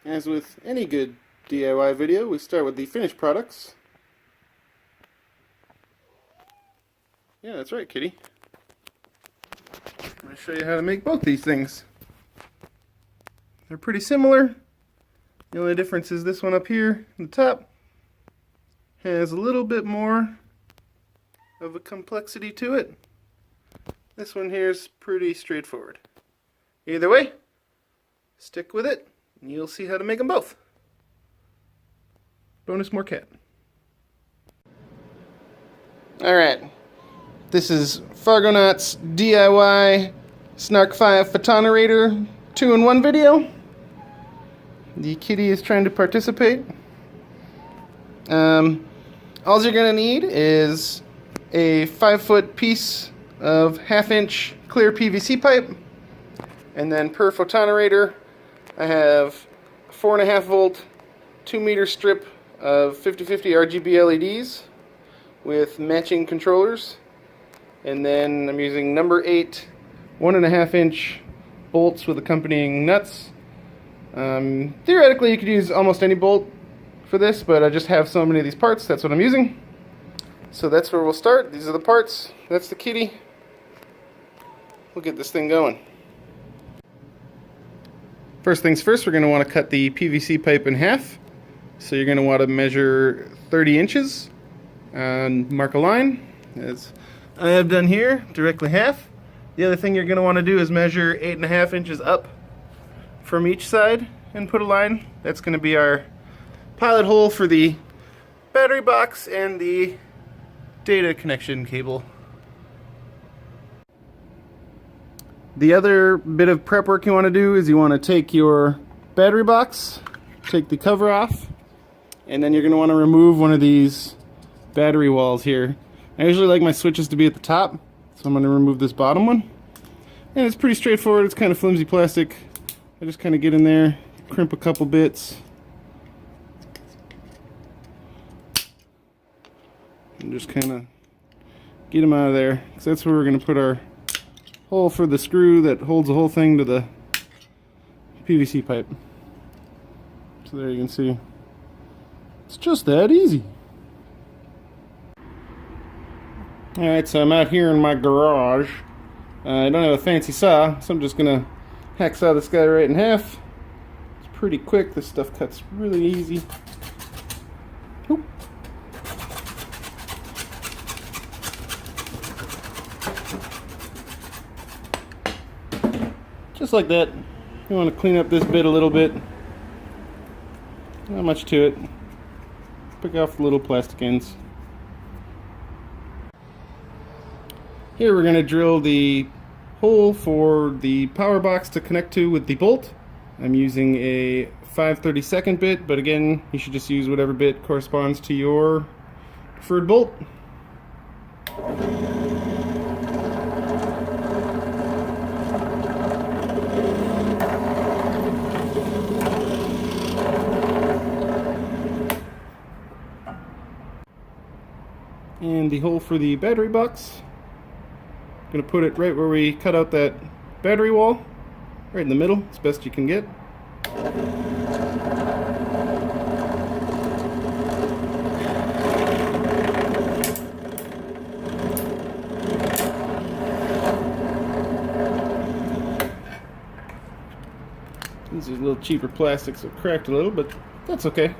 As with any good DIY video, we start with the finished products. Yeah, that's right, kitty. I'm going to show you how to make both these things. They're pretty similar. The only difference is this one up here on the top has a little bit more of a complexity to it. This one here is pretty straightforward. Either way, stick with it and you'll see how to make them both. Bonus more cat. Alright, this is Fargonaut's DIY Snark 5 Photonerator 2-in-1 video. The kitty is trying to participate. All you're going to need is a 5-foot piece of 1/2-inch clear PVC pipe, and then per photonerator I have a 4.5 volt 2-meter strip of 50/50 RGB LEDs with matching controllers, and then I'm using number 8 1.5-inch bolts with accompanying nuts. Theoretically you could use almost any bolt for this, but I just have so many of these parts, that's what I'm using. So that's where we'll start. These are the parts. That's the kitty. We'll get this thing going. First things first, we're going to want to cut the PVC pipe in half. So you're going to want to measure 30 inches and mark a line, as I have done here, directly half. The other thing you're going to want to do is measure 8.5 inches up from each side and put a line. That's going to be our pilot hole for the battery box and the data connection cable. The other bit of prep work you want to do is you want to take your battery box, take the cover off, and then you're going to want to remove one of these battery walls here. I usually like my switches to be at the top, so I'm going to remove this bottom one. And it's pretty straightforward. It's kind of flimsy plastic. I just kind of get in there, crimp a couple bits, and just kind of get them out of there, because that's where we're going to put our hole for the screw that holds the whole thing to the PVC pipe. So there you can see, it's just that easy. Alright, so I'm out here in my garage. I don't have a fancy saw, so I'm just going to hacksaw this guy right in half. It's pretty quick, this stuff cuts really easy. Oop. Just like that. You want to clean up this bit a little bit. Not much to it. Pick off the little plastic ends. Here we're going to drill the hole for the power box to connect to with the bolt. I'm using a 5/32 bit, but again, you should just use whatever bit corresponds to your preferred bolt. And the hole for the battery box, I'm going to put it right where we cut out that battery wall, right in the middle, as best you can get. These are a little cheaper plastic, so it cracked a little, but that's okay.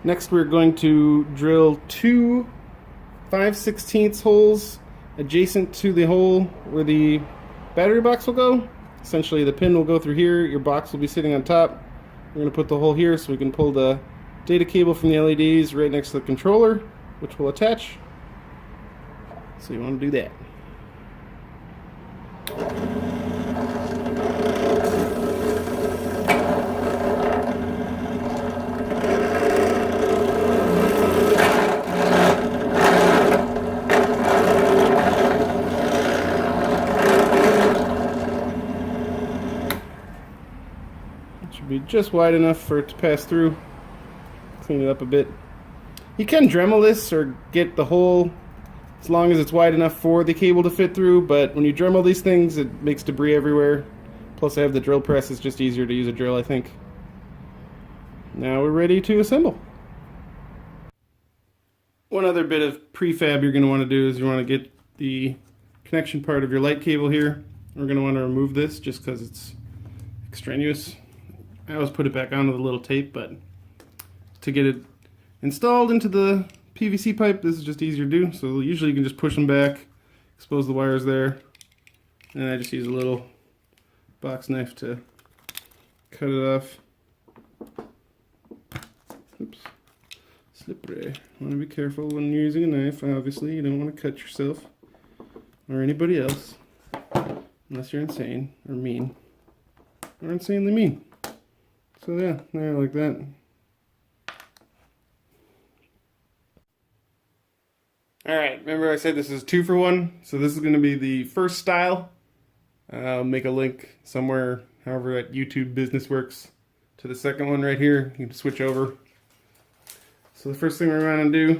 Next we're going to drill 2 5/16 holes adjacent to the hole where the battery box will go. Essentially the pin will go through here, your box will be sitting on top. We're going to put the hole here so we can pull the data cable from the LEDs right next to the controller, which will attach. So you want to do that. Be just wide enough for it to pass through. Clean it up a bit. You can Dremel this or get the hole as long as it's wide enough for the cable to fit through, but when you Dremel these things it makes debris everywhere. Plus I have the drill press, it's just easier to use a drill, I think. Now we're ready to assemble. One other bit of prefab you're going to want to do is you want to get the connection part of your light cable here. We're going to want to remove this just because it's extraneous. I always put it back onto the little tape, but to get it installed into the PVC pipe, this is just easier to do. So usually you can just push them back, expose the wires there, and I just use a little box knife to cut it off. Oops, slippery. Want to be careful when you're using a knife. Obviously, you don't want to cut yourself or anybody else, unless you're insane or mean or insanely mean. So yeah, there, like that. Alright, remember I said this is 2-for-1, so this is going to be the first style. I'll make a link somewhere, however that YouTube business works, to the second one right here. You can switch over. So the first thing we're going to do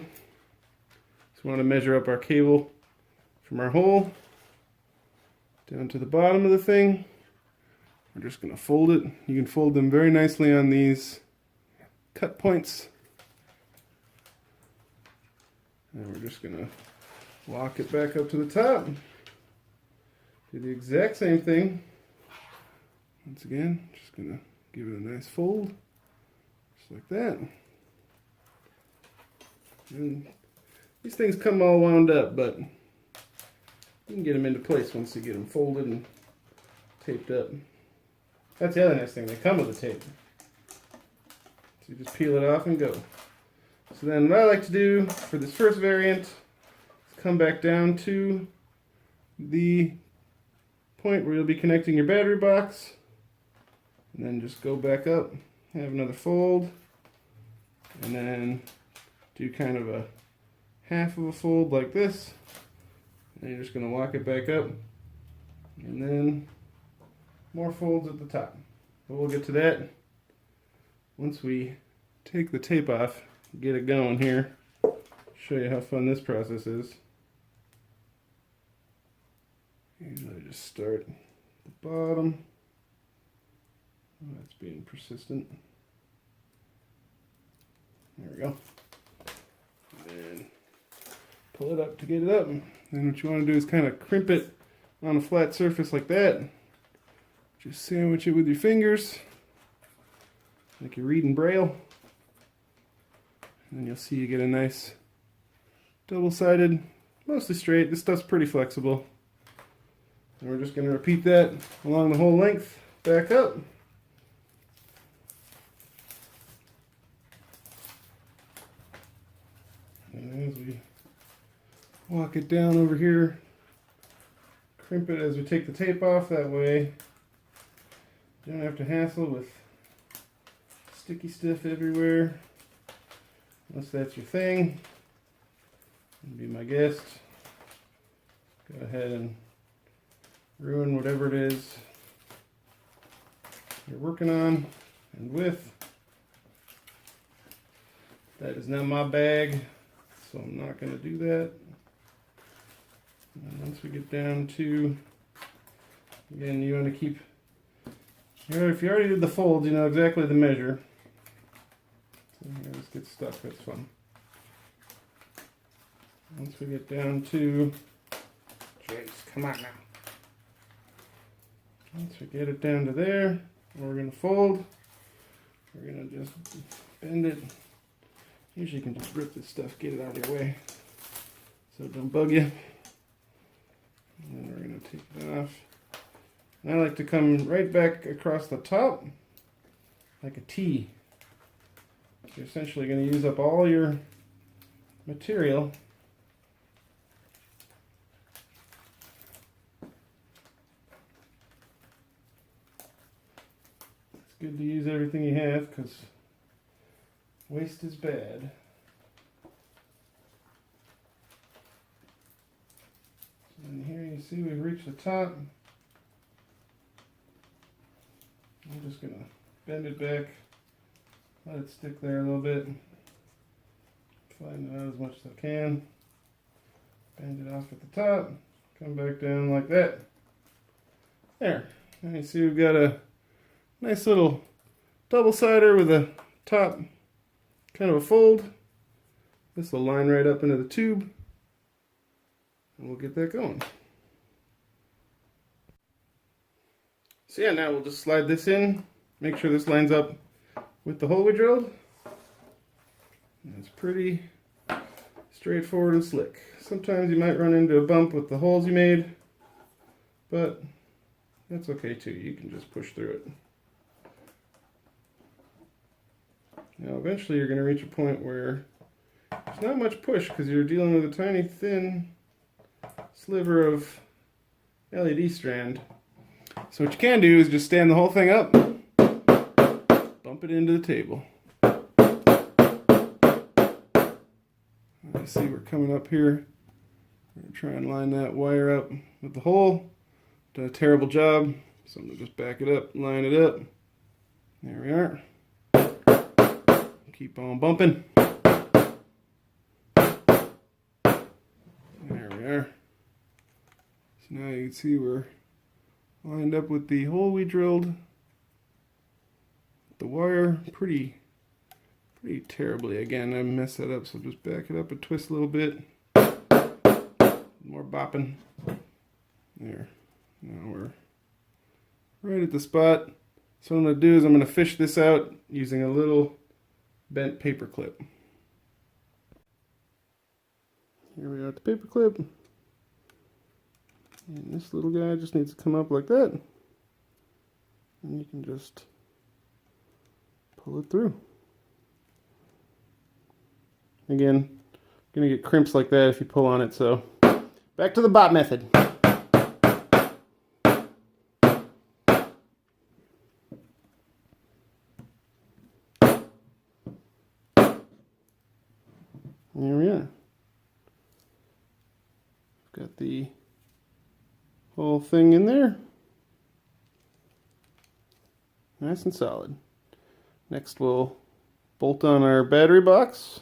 is we want to measure up our cable from our hole down to the bottom of the thing. We're just going to fold it. You can fold them very nicely on these cut points. And we're just going to lock it back up to the top. Do the exact same thing. Once again, just going to give it a nice fold. Just like that. And these things come all wound up, but you can get them into place once you get them folded and taped up. That's the other nice thing, they come with the tape. So you just peel it off and go. So then what I like to do for this first variant is come back down to the point where you'll be connecting your battery box, and then just go back up, have another fold, and then do kind of a half of a fold like this, and you're just going to lock it back up, and then more folds at the top. But we'll get to that once we take the tape off, get it going here, show you how fun this process is. Usually just start at the bottom. Oh, that's being persistent. There we go. And then pull it up to get it up. Then what you want to do is kind of crimp it on a flat surface like that. Just sandwich it with your fingers, like you're reading Braille. And you'll see you get a nice double-sided, mostly straight. This stuff's pretty flexible. And we're just going to repeat that along the whole length, back up. And as we walk it down over here, crimp it as we take the tape off, that way you don't have to hassle with sticky stuff everywhere, unless that's your thing. Be my guest. Go ahead and ruin whatever it is you're working on and with. That is not my bag, so I'm not going to do that. And once we get down to, again, you want to keep, if you already did the folds, you know exactly the measure. So here, this gets stuck, that's fun. Once we get down to, jeez, come on now. Once we get it down to there, we're going to fold. We're going to just bend it. Usually you can just rip this stuff, get it out of your way so it don't bug you. And then we're going to take it off. And I like to come right back across the top like a T. You're essentially going to use up all your material. It's good to use everything you have because waste is bad. So in here you see we've reached the top. I'm just going to bend it back, let it stick there a little bit, flatten it out as much as I can, bend it off at the top, come back down like that. There. And you see we've got a nice little double-sider with a top kind of a fold. This will line right up into the tube, and we'll get that going. So yeah, now we'll just slide this in, make sure this lines up with the hole we drilled. And it's pretty straightforward and slick. Sometimes you might run into a bump with the holes you made, but that's okay too. You can just push through it. Now eventually you're going to reach a point where there's not much push because you're dealing with a tiny thin sliver of LED strand. So what you can do is just stand the whole thing up, bump it into the table. I see we're coming up here. We're going to try and line that wire up with the hole. Done a terrible job, so I'm going to just back it up, line it up. There we are. Keep on bumping. There we are. So now you can see we're lined up with the hole we drilled. The wire pretty terribly. Again, I messed that up, so just back it up and twist a little bit. More bopping. There. Now we're right at the spot. So what I'm going to do is I'm going to fish this out using a little bent paper clip. Here we are at the paper clip. And this little guy just needs to come up like that. And you can just pull it through. Again, going to get crimps like that if you pull on it, so back to the bot method. Here we are. Got the whole thing in there. Nice and solid. Next we'll bolt on our battery box.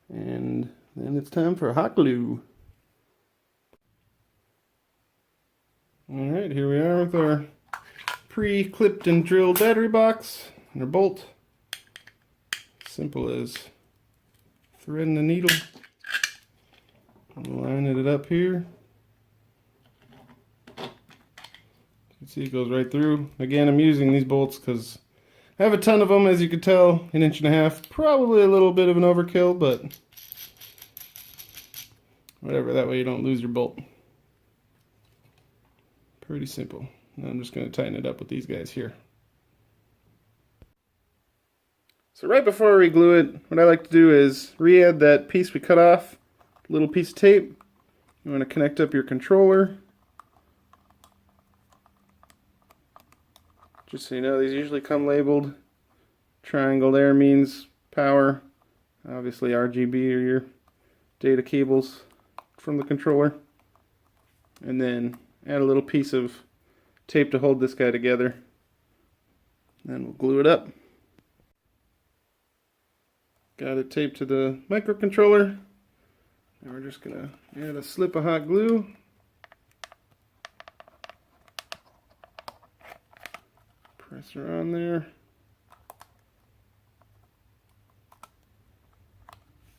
And then it's time for hot glue. Alright, here we are with our pre-clipped and drilled battery box and our bolt. Simple as threading the needle. Lining it up here. You can see it goes right through. Again, I'm using these bolts because I have a ton of them, as you can tell, 1.5 inches. Probably a little bit of an overkill, but whatever, that way you don't lose your bolt. Pretty simple. Now I'm just going to tighten it up with these guys here. So right before we glue it, what I like to do is re-add that piece we cut off, little piece of tape. You want to connect up your controller. Just so you know, these usually come labeled. Triangle there means power. Obviously RGB are your data cables from the controller. And then add a little piece of tape to hold this guy together. Then we'll glue it up. Got it taped to the microcontroller. And we're just going to add a slip of hot glue. Press her on there.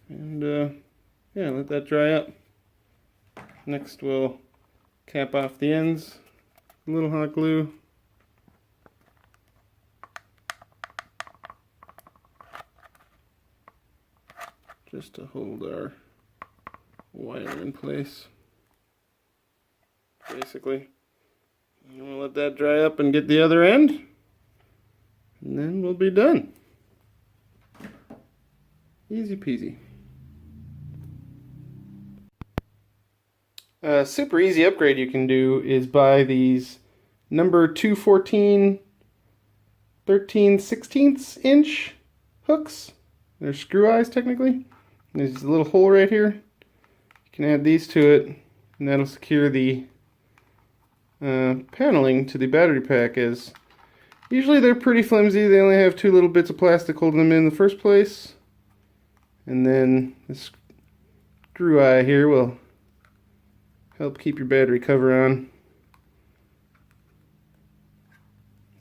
And yeah, let that dry up. Next we'll cap off the ends. A little hot glue. Just to hold our wire in place, basically. And we'll let that dry up and get the other end, and then we'll be done. Easy peasy. A super easy upgrade you can do is buy these number 214 13/16 inch hooks. They're screw eyes technically. There's a little hole right here. You can add these to it, and that'll secure the paneling to the battery pack. As usually they're pretty flimsy. They only have 2 little bits of plastic holding them in the first place, and then this screw eye here will help keep your battery cover on.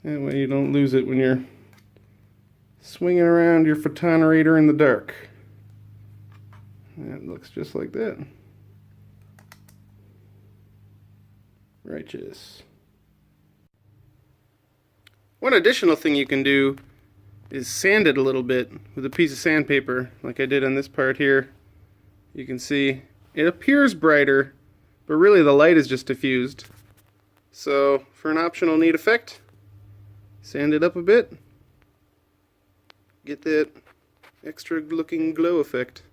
That way you don't lose it when you're swinging around your photonerator in the dark. That looks just like that. Righteous. One additional thing you can do is sand it a little bit with a piece of sandpaper, like I did on this part here. You can see it appears brighter, but really the light is just diffused. So for an optional neat effect, sand it up a bit, get that extra looking glow effect.